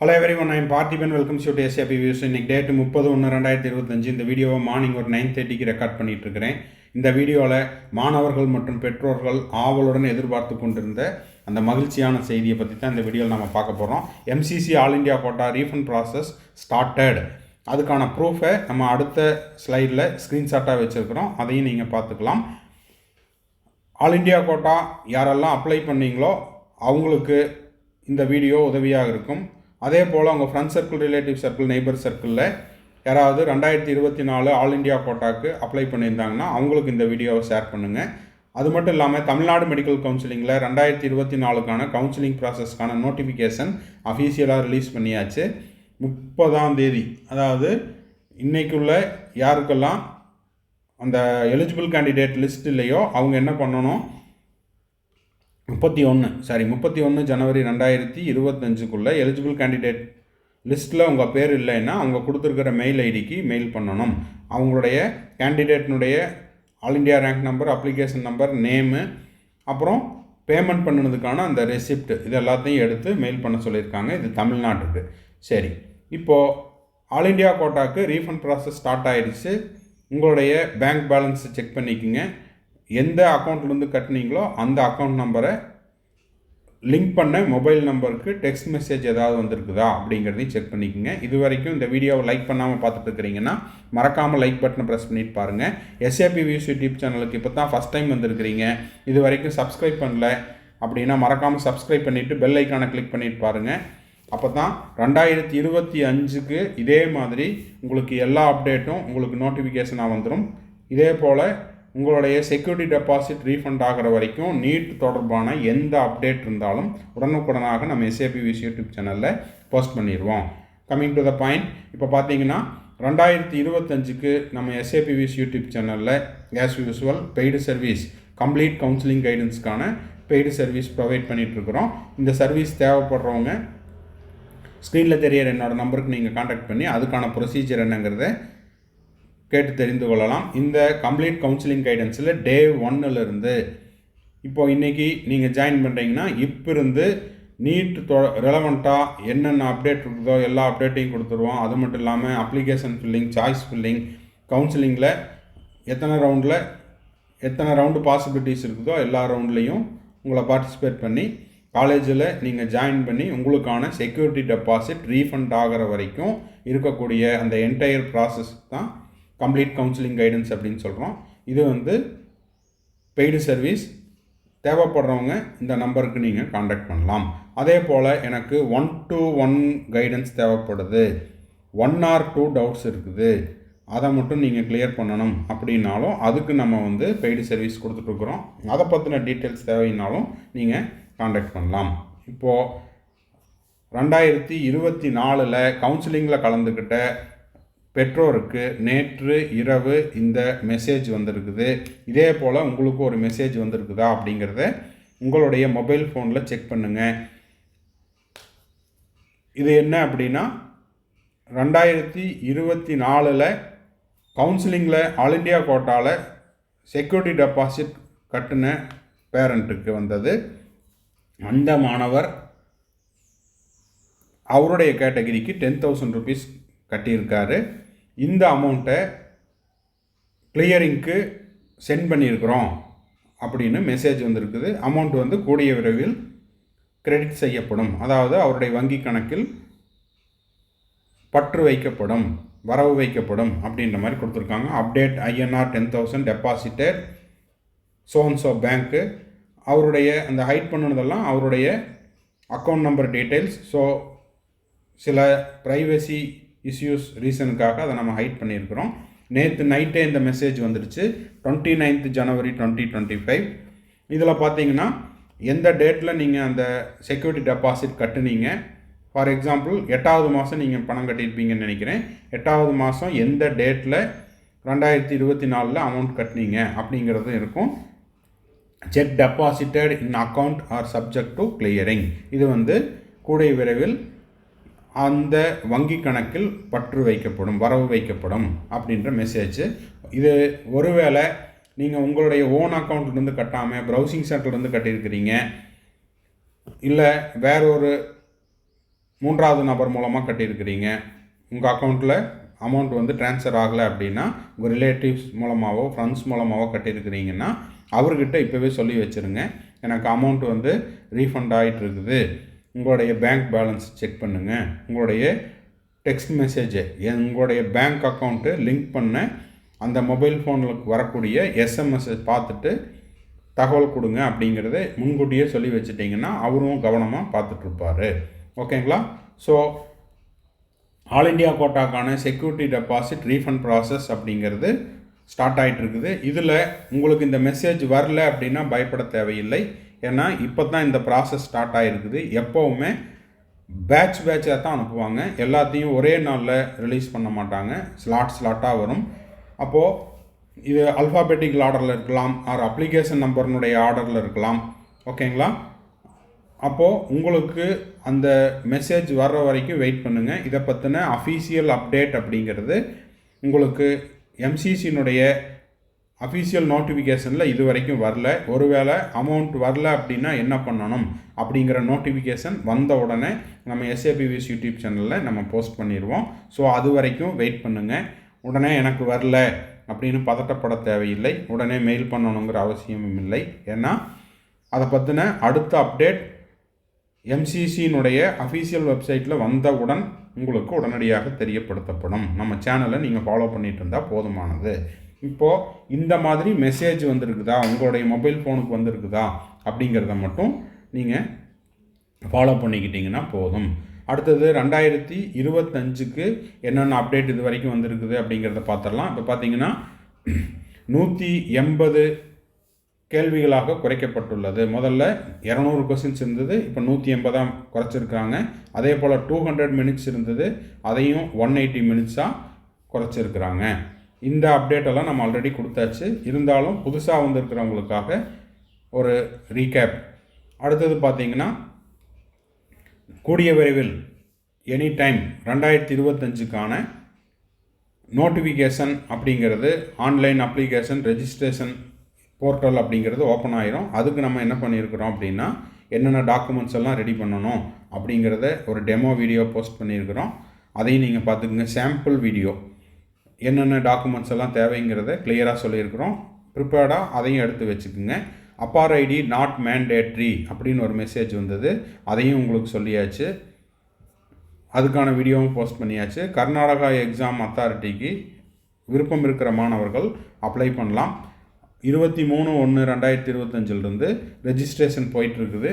Hello everyone, I am Parthiban. Welcome to SAP views. இன்னைக்கு date 30/1/2025. இந்த வீடியோவை மார்னிங் ஒரு 9:30க்கு ரெக்கார்ட் பண்ணிட்டு இருக்கிறேன். இந்த வீடியோவில் மாணவர்கள் மற்றும் பெற்றோர்கள் ஆவலுடன் எதிர்பார்த்து கொண்டிருந்த அந்த மகிழ்ச்சியான செய்தியை பற்றி தான் இந்த வீடியோவில் நம்ம பார்க்க போகிறோம். MCC all India quota refund process started. அதுக்கான ப்ரூஃபை நம்ம அடுத்த ஸ்லைடில் ஸ்க்ரீன்ஷாட்டாக வச்சுருக்கிறோம். அதையும் நீங்கள் பார்த்துக்கலாம். ஆல் இண்டியா கோட்டா யாரெல்லாம் அப்ளை பண்ணீங்களோ அவங்களுக்கு இந்த வீடியோ உதவியாக இருக்கும். அதே போல் உங்கள் friend circle, relative circle, neighbour சர்க்கிளில் யாராவது 2024 ஆல் இண்டியா கோட்டாக்கு அப்ளை பண்ணியிருந்தாங்கன்னா அவங்களுக்கு இந்த வீடியோவை ஷேர் பண்ணுங்கள். அது மட்டும் இல்லாமல் தமிழ்நாடு மெடிக்கல் கவுன்சிலிங்கில் 2024க்கான கவுன்சிலிங் ப்ராசஸ்க்கான நோட்டிஃபிகேஷன் அஃபீஷியலாக ரிலீஸ் பண்ணியாச்சு. 30ஆம் தேதி, அதாவது இன்றைக்குள்ள யாருக்கெல்லாம் அந்த எலிஜிபிள் கேண்டிடேட் லிஸ்ட் இல்லையோ அவங்க என்ன பண்ணணும், 31 ஜனவரி 2025க்குள்ளே எலிஜிபிள் கேண்டிடேட் லிஸ்ட்டில் உங்கள் பேர் இல்லைன்னா அவங்க கொடுத்துருக்கிற மெயில் ஐடிக்கு மெயில் பண்ணணும். அவங்களுடைய கேண்டிடேட்னுடைய all India rank number, application number, name, அப்புறம் பேமெண்ட் பண்ணினதுக்கான அந்த ரெசிப்ட், இது எல்லாத்தையும் எடுத்து மெயில் பண்ண சொல்லியிருக்காங்க. இது தமிழ்நாட்டுக்கு. சரி, இப்போது ஆல் இண்டியா கோட்டாக்கு ரீஃபண்ட் ப்ராசஸ் ஸ்டார்ட் ஆகிடுச்சு. உங்களுடைய பேங்க் பேலன்ஸை செக் பண்ணிக்கோங்க. எந்த அக்கௌண்ட்லேருந்து கட்டினீங்களோ அந்த அக்கௌண்ட் நம்பரை லிங்க் பண்ண மொபைல் நம்பருக்கு டெக்ஸ்ட் மெசேஜ் ஏதாவது வந்திருக்குதா அப்படிங்கிறதையும் செக் பண்ணிக்கோங்க. இது வரைக்கும் இந்த வீடியோவை லைக் பண்ணாமல் பார்த்துட்டு இருக்கிறீங்கன்னா மறக்காமல் லைக் பட்டனை ப்ரெஸ் பண்ணிட்டு பாருங்கள். SAP வியூஸ் யூடியூப் சேனலுக்கு இப்போ தான் ஃபஸ்ட் டைம் வந்திருக்கிறீங்க, இது வரைக்கும் சப்ஸ்கிரைப் பண்ணல அப்படின்னா மறக்காமல் சப்ஸ்கிரைப் பண்ணிவிட்டு பெல் ஐக்கானை கிளிக் பண்ணிட்டு பாருங்கள். அப்போ தான் 2025க்கு இதே மாதிரி உங்களுக்கு எல்லா அப்டேட்டும் உங்களுக்கு நோட்டிஃபிகேஷனாக வந்துடும். இதே போல் உங்களுடைய செக்யூரிட்டி டெபாசிட் ரீஃபண்ட் ஆகிற வரைக்கும் நீட் தொடர்பான எந்த அப்டேட் இருந்தாலும் உடனுக்குடனாக நம்ம SAP வியூஸ் யூடியூப் சேனலில் போஸ்ட் பண்ணிடுவோம். கம்மிங் டு த பாயிண்ட், இப்போ பார்த்தீங்கன்னா 2025க்கு நம்ம SAP வியூஸ் யூடியூப் சேனலில் as usual paid service, complete counselling கைடன்ஸ்க்கான பெய்டு சர்வீஸ் ப்ரொவைட் பண்ணிகிட்ருக்குறோம். இந்த சர்வீஸ் தேவைப்படுறவங்க ஸ்க்ரீனில் தெரியிற என்னோடய நம்பருக்கு நீங்கள் காண்டாக்ட் பண்ணி அதுக்கான ப்ரொசீஜர் என்னங்கிறத கேட்டு தெரிந்து கொள்ளலாம். இந்த கம்ப்ளீட் கவுன்சிலிங் கைடன்ஸில் டே 1லேருந்து இப்போது இன்றைக்கி நீங்கள் ஜாயின் பண்ணுறீங்கன்னா இப்போ இருந்து நீட் ரெலவெண்ட்டாக என்னென்ன அப்டேட் இருக்குதோ எல்லா அப்டேட்டையும் கொடுத்துருவோம். அது மட்டும் இல்லாமல் அப்ளிகேஷன் ஃபில்லிங், சாய்ஸ் ஃபில்லிங், கவுன்சிலிங்கில் எத்தனை ரவுண்டு பாசிபிலிட்டிஸ் இருக்குதோ எல்லா ரவுண்ட்லேயும் உங்களை பார்ட்டிசிபேட் பண்ணி காலேஜில் நீங்கள் ஜாயின் பண்ணி உங்களுக்கான செக்யூரிட்டி டெபாசிட் ரீஃபண்ட் ஆகிற வரைக்கும் இருக்கக்கூடிய அந்த என்டையர் ப்ராசஸ் தான் கம்ப்ளீட் கவுன்சிலிங் கைடன்ஸ் அப்படின்னு சொல்கிறோம். இது பெய்டு சர்வீஸ். தேவைப்படுறவங்க இந்த நம்பருக்கு நீங்கள் காண்டாக்ட் பண்ணலாம். அதே போல் எனக்கு 1-to-1 கைடன்ஸ் தேவைப்படுது, 1 or 2 டவுட்ஸ் இருக்குது, அதை மட்டும் நீங்கள் கிளியர் பண்ணணும் அப்படின்னாலும் அதுக்கு நம்ம பெய்டு சர்வீஸ் கொடுத்துட்ருக்குறோம். அதை பற்றின டீட்டெயில்ஸ் தேவைன்னாலும் நீங்கள் காண்டாக்ட் பண்ணலாம். இப்போது 2024 கவுன்சிலிங்கில் கலந்துக்கிட்ட பெற்றோருக்கு நேற்று இரவு இந்த மெசேஜ் வந்திருக்குது. இதே போல் உங்களுக்கு ஒரு மெசேஜ் வந்திருக்குதா அப்படிங்கிறத உங்களுடைய மொபைல் ஃபோனில் செக் பண்ணுங்கள். இது என்ன அப்படின்னா 2024 கவுன்சிலிங்கில் ஆல் இண்டியா கோட்டாவில் செக்யூரிட்டி டெபாசிட் கட்டின பேரண்ட்டுக்கு வந்தது. அந்த மாணவர் அவருடைய கேட்டகரிக்கு 10,000 rupees கட்டியிருக்காரு. இந்த அமௌண்ட்டை கிளியரிங்க்கு சென்ட் பண்ணியிருக்கிறோம் அப்படின்னு மெசேஜ் வந்திருக்குது. அமௌண்ட் கூடிய விரைவில் கிரெடிட் செய்யப்படும், அதாவது அவருடைய வங்கி கணக்கில் பற்று வைக்கப்படும், வரவு வைக்கப்படும் அப்படின்ற மாதிரி கொடுத்துருக்காங்க. அப்டேட் INR 10,000 டெபாசிட்டட் சோன்சோ பேங்க்கு. அவருடைய அந்த ஹைட் பண்ணினதெல்லாம் அவருடைய அக்கௌண்ட் நம்பர் டீட்டெயில்ஸ். ஸோ சில ப்ரைவசி இஷ்யூஸ் ரீசனுக்காக அதை நம்ம ஹைட் பண்ணியிருக்கிறோம். நேற்று நைட்டே இந்த மெசேஜ் வந்துடுச்சு, 29 ஜனவரி 2025. இதில் பார்த்தீங்கன்னா எந்த டேட்டில் நீங்கள் அந்த செக்யூரிட்டி டெபாசிட் கட்டுனீங்க, ஃபார் எக்ஸாம்பிள் 8வது மாதம் நீங்கள் பணம் கட்டியிருப்பீங்கன்னு நினைக்கிறேன். 8வது மாதம் எந்த டேட்டில் 2024 அமௌண்ட் கட்டினீங்க அப்படிங்கிறது இருக்கும். Check deposited in account R subject to clearing. இது கூடிய விரைவில் அந்த வங்கி கணக்கில் பற்று வைக்கப்படும், வரவு வைக்கப்படும் அப்படின்ற மெசேஜ். இது ஒருவேளை நீங்கள் உங்களுடைய ஓன் அக்கௌண்ட்லேருந்து கட்டாமல் ப்ரௌசிங் சென்டர்லேருந்து கட்டியிருக்கிறீங்க, இல்லை வேற ஒரு மூன்றாவது நபர் மூலமாக கட்டியிருக்கிறீங்க, உங்கள் அக்கௌண்ட்டில் அமௌண்ட் வந்து ட்ரான்ஸ்ஃபர் ஆகலை அப்படின்னா, உங்கள் ரிலேட்டிவ்ஸ் மூலமாகவோ ஃப்ரெண்ட்ஸ் மூலமாகவோ கட்டியிருக்கிறீங்கன்னா அவர்கிட்ட இப்போவே சொல்லி வச்சுருங்க, எனக்கு அமௌண்ட் வந்து ரீஃபண்ட் ஆகிட்டு இருக்குது, உங்களுடைய பேங்க் பேலன்ஸ் செக் பண்ணுங்கள், உங்களுடைய டெக்ஸ்ட் மெசேஜை உங்களுடைய பேங்க் அக்கௌண்ட்டு லிங்க் பண்ண அந்த மொபைல் ஃபோனுக்கு வரக்கூடிய எஸ்எம்எஸ்ஸை பார்த்துட்டு தகவல் கொடுங்க அப்படிங்கிறத முன்கூட்டியே சொல்லி வச்சுட்டிங்கன்னா அவரும் கவனமாக பார்த்துட்ருப்பார். ஓகேங்களா? ஸோ ஆல் இண்டியா கோட்டாக்கான செக்யூரிட்டி டெபாசிட் ரீஃபண்ட் ப்ராசஸ் அப்படிங்கிறது ஸ்டார்ட் ஆகிட்டு இருக்குது. இதில் உங்களுக்கு இந்த மெசேஜ் வரல அப்படின்னா பயப்பட தேவையில்லை. ஏன்னா இப்போ தான் இந்த ப்ராசஸ் ஸ்டார்ட் ஆகிருக்குது. எப்போவுமே பேட்சாக தான் அனுப்புவாங்க, எல்லாத்தையும் ஒரே நாளில் ரிலீஸ் பண்ண மாட்டாங்க, ஸ்லாட்டாக வரும். அப்போது இது அல்ஃபாபெட்டிக்கல் ஆர்டரில் இருக்கலாம், ஆர் அப்ளிகேஷன் நம்பர்னுடைய ஆர்டரில் இருக்கலாம். ஓகேங்களா? அப்போது உங்களுக்கு அந்த மெசேஜ் வர்ற வரைக்கும் வெயிட் பண்ணுங்கள். இதை பற்றின அஃபீஷியல் அப்டேட் அப்படிங்கிறது உங்களுக்கு எம்சிசியினுடைய அஃபீஷியல் நோட்டிஃபிகேஷனில் இது வரைக்கும் வரல. ஒருவேளை அமௌண்ட் வரல அப்படின்னா என்ன பண்ணணும் அப்படிங்கிற நோட்டிஃபிகேஷன் வந்த உடனே நம்ம எஸ்ஏபிவிஎஸ் யூடியூப் சேனலில் நம்ம போஸ்ட் பண்ணிடுவோம். ஸோ அது வரைக்கும் வெயிட் பண்ணுங்கள். உடனே எனக்கு வரல அப்படின்னு பதட்டப்பட தேவையில்லை, உடனே மெயில் பண்ணணுங்கிற அவசியமும் இல்லை. ஏன்னா அதை பற்றின அடுத்த அப்டேட் எம்சிசியினுடைய அஃபீஷியல் வெப்சைட்டில் வந்தவுடன் உங்களுக்கு உடனடியாக தெரியப்படுத்தப்படும். நம்ம சேனலை நீங்கள் ஃபாலோ பண்ணிகிட்டு இருந்தால் போதுமானது. இப்போது இந்த மாதிரி மெசேஜ் வந்திருக்குதா, உங்களுடைய மொபைல் ஃபோனுக்கு வந்திருக்குதா அப்படிங்கிறத மட்டும் நீங்கள் ஃபாலோ பண்ணிக்கிட்டிங்கன்னா போதும். அடுத்தது 2025க்கு என்னென்ன அப்டேட் இது வரைக்கும் வந்திருக்குது அப்படிங்கிறத பார்த்துடலாம். இப்போ பார்த்தீங்கன்னா 180 கேள்விகளாக குறைக்கப்பட்டுள்ளது. முதல்ல 200 கொஸ்டின்ஸ் இருந்தது, இப்போ 180 குறைச்சிருக்காங்க. அதே போல் 200 மினிட்ஸ் இருந்தது, அதையும் 180 மினிட்ஸாக குறைச்சிருக்கிறாங்க. இந்த அப்டேட்டெல்லாம் நம்ம ஆல்ரெடி கொடுத்தாச்சு. இருந்தாலும் புதுசாக வந்திருக்கிறவங்களுக்காக ஒரு ரீகேப். அடுத்தது பார்த்திங்கன்னா கூடிய விரைவில் எனி டைம் 2025க்கான நோட்டிஃபிகேஷன் அப்படிங்கிறது ஆன்லைன் அப்ளிகேஷன் ரெஜிஸ்ட்ரேஷன் போர்ட்டல் அப்படிங்கிறது ஓப்பன் ஆகிரும். அதுக்கு நம்ம என்ன பண்ணியிருக்கிறோம் அப்படின்னா என்னென்ன டாக்குமெண்ட்ஸ் எல்லாம் ரெடி பண்ணணும் அப்படிங்கிறத ஒரு டெமோ வீடியோ போஸ்ட் பண்ணியிருக்கிறோம். அதையும் நீங்கள் பார்த்துக்குங்க. சாம்பிள் வீடியோ என்னென்ன டாக்குமெண்ட்ஸ் எல்லாம் தேவைங்கிறத கிளியராக சொல்லியிருக்கிறோம். ப்ரிப்பேர்டாக அதையும் எடுத்து வச்சுக்குங்க. அப்பார் ஐடி நாட் மேண்டேட்ரி அப்படின்னு ஒரு மெசேஜ் வந்தது, அதையும் உங்களுக்கு சொல்லியாச்சு. அதுக்கான வீடியோவும் போஸ்ட் பண்ணியாச்சு. கர்நாடகா எக்ஸாம் அத்தாரிட்டிக்கு விருப்பம் இருக்கிற மாணவர்கள் அப்ளை பண்ணலாம். 23/1/2025 ரெஜிஸ்ட்ரேஷன் போயிட்டுருக்குது.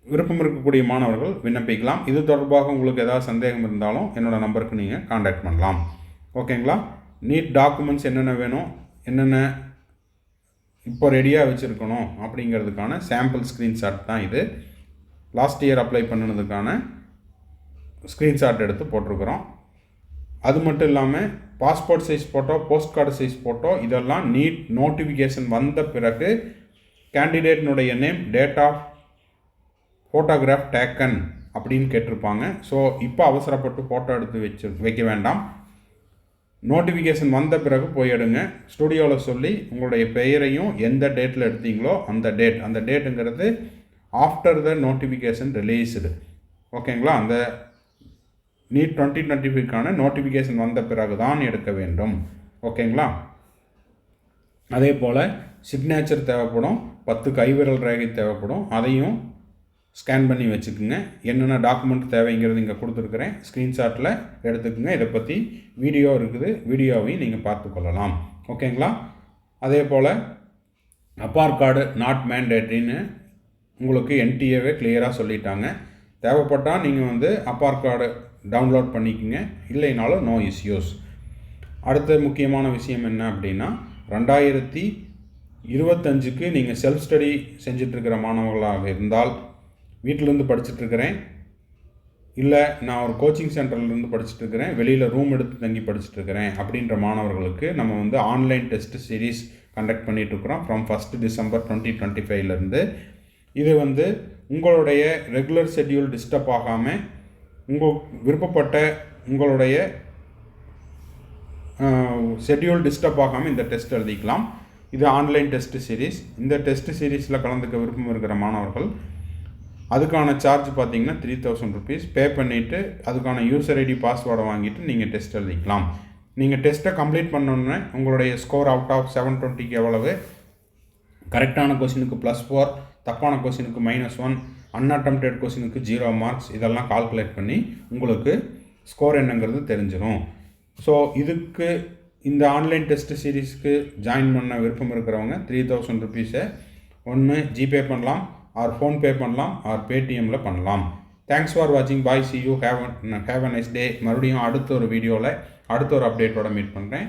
விருப்பம் இருக்கக்கூடிய மாணவர்கள் விண்ணப்பிக்கலாம். இது தொடர்பாக உங்களுக்கு ஏதாவது சந்தேகம் இருந்தாலும் என்னோடய நம்பருக்கு நீங்கள் காண்டாக்ட் பண்ணலாம். ஓகேங்களா? நீட் டாக்குமெண்ட்ஸ் என்னென்ன வேணும், என்னென்ன இப்போ ரெடியாக வச்சுருக்கணும் அப்படிங்கிறதுக்கான சாம்பிள் ஸ்க்ரீன்ஷாட் தான் இது. லாஸ்ட் இயர் அப்ளை பண்ணினதுக்கான ஸ்க்ரீன்ஷாட் எடுத்து போட்டிருக்கிறோம். அது மட்டும் இல்லாமல் passport size photo, post card size photo, இதெல்லாம் நீட் நோட்டிஃபிகேஷன் வந்த பிறகு கேண்டிடேட்னுடைய name, date of photograph taken அப்படின்னு கேட்டிருப்பாங்க. ஸோ இப்போ அவசரப்பட்டு ஃபோட்டோ எடுத்து வைக்க வேண்டாம். நோட்டிஃபிகேஷன் வந்த பிறகு போய் எடுங்க. ஸ்டுடியோவில் சொல்லி உங்களுடைய பெயரையும் எந்த டேட்டில் எடுத்தீங்களோ அந்த டேட்டுங்கிறது ஆஃப்டர் த நோட்டிஃபிகேஷன் ரிலீஸ்டு. ஓகேங்களா? அந்த நீட் 2025க்கான நோட்டிஃபிகேஷன் வந்த பிறகு தான் எடுக்க வேண்டும். ஓகேங்களா? அதே போல் சிக்னேச்சர் தேவைப்படும், 10 கைவிரல் ரேகை தேவைப்படும். அதையும் ஸ்கேன் பண்ணி வச்சுக்குங்க. என்னென்ன டாக்குமெண்ட் தேவைங்கிறது இங்கே கொடுத்துருக்குறேன், ஸ்க்ரீன்ஷாட்டில் எடுத்துக்குங்க. இதை பற்றி வீடியோ இருக்குது, வீடியோவையும் நீங்கள் பார்த்து கொள்ளலாம். ஓகேங்களா? அதே போல் அப்பார் கார்டு நாட் மேண்டேட்ரின்னு உங்களுக்கு என்டிஏவே கிளியராக சொல்லிட்டாங்க. தேவைப்பட்டால் நீங்கள் அப்பார் கார்டு டவுன்லோட் பண்ணிக்கோங்க, இல்லைனாலும் நோ இஷ்யூஸ். அடுத்த முக்கியமான விஷயம் என்ன அப்படின்னா 2025க்கு நீங்கள் செல்ஃப் ஸ்டடி செஞ்சிட்ருக்கிற மாணவர்களாக இருந்தால், வீட்டிலேருந்து படிச்சுட்ருக்கிறேன், இல்லை நான் ஒரு கோச்சிங் சென்டர்லேருந்து படிச்சுட்ருக்கிறேன், வெளியில் ரூம் எடுத்து தங்கி படிச்சுட்ருக்கிறேன் அப்படின்ற மாணவர்களுக்கு நம்ம ஆன்லைன் டெஸ்ட் சீரீஸ் கண்டக்ட் பண்ணிகிட்ருக்குறோம் ஃப்ரம் 1 December 2025 இது உங்களுடைய ரெகுலர் ஷெட்யூல் டிஸ்டர்ப் ஆகாமல் விருப்பப்பட்ட உங்களுடைய ஷெட்யூல் டிஸ்டர்ப் ஆகாமல் இந்த டெஸ்ட் எழுதிக்கலாம். இது ஆன்லைன் டெஸ்ட் சீரீஸ். இந்த டெஸ்ட் சீரீஸில் கலந்துக்க விருப்பம் இருக்கிற மாணவர்கள் அதுக்கான சார்ஜ் பார்த்தீங்கன்னா 3000 ருபீஸ். பே பண்ணிவிட்டு அதுக்கான யூசர் ஐடி பாஸ்வேர்டை வாங்கிட்டு நீங்கள் டெஸ்ட் எழுதிக்கலாம். நீங்கள் டெஸ்ட்டை கம்ப்ளீட் பண்ணோன்னே உங்களுடைய ஸ்கோர் அவுட் ஆஃப் 720க்கு எவ்வளவு, கரெக்டான கொஸ்டினுக்கு +4, தப்பான கொஸ்டினுக்கு -1, அன்அட்டெம்ப்டட் கொஸ்டினுக்கு 0 மார்க்ஸ், இதெல்லாம் கால்குலேட் பண்ணி உங்களுக்கு ஸ்கோர் என்னங்கிறது தெரிஞ்சிடும். ஸோ இதுக்கு இந்த ஆன்லைன் டெஸ்ட் சீரீஸ்க்கு ஜாயின் பண்ண விருப்பம் இருக்கிறவங்க 3000 ருபீஸை ஒன்று ஜிபே பண்ணலாம், ஆர் ஃபோன்பே பண்ணலாம், ஆர் பேடிஎம்மில் பண்ணலாம். தேங்க்ஸ் ஃபார் வாட்சிங். Bye, see you. Have a nice day. மறுபடியும் அடுத்த ஒரு வீடியோவில் அடுத்த ஒரு அப்டேட்டோட மீட் பண்ணுறேன்.